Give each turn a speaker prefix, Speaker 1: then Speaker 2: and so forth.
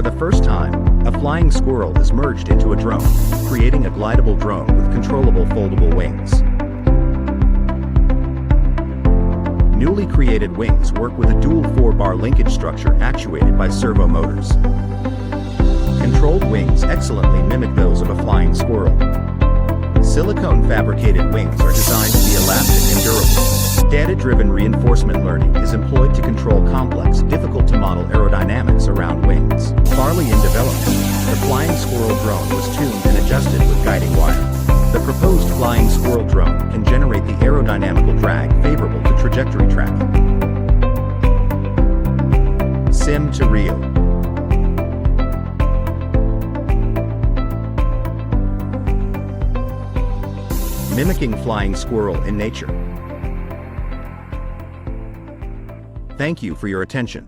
Speaker 1: For the first time, a flying squirrel is merged into a drone, creating a glidable drone with controllable foldable wings. Newly created wings work with a dual 4-bar linkage structure actuated by servo motors. Controlled wings excellently mimic those of a flying squirrel. Silicone fabricated wings are designed to be elastic and durable. Data-driven reinforcement learning is employed to control complex, difficult-to-model aerodynamics around wings. Farly in development, the flying squirrel drone was tuned and adjusted with guiding wire. The proposed flying squirrel drone can generate the aerodynamical drag favorable to trajectory tracking. Sim to Rio. Mimicking flying squirrel in nature. Thank you for your attention.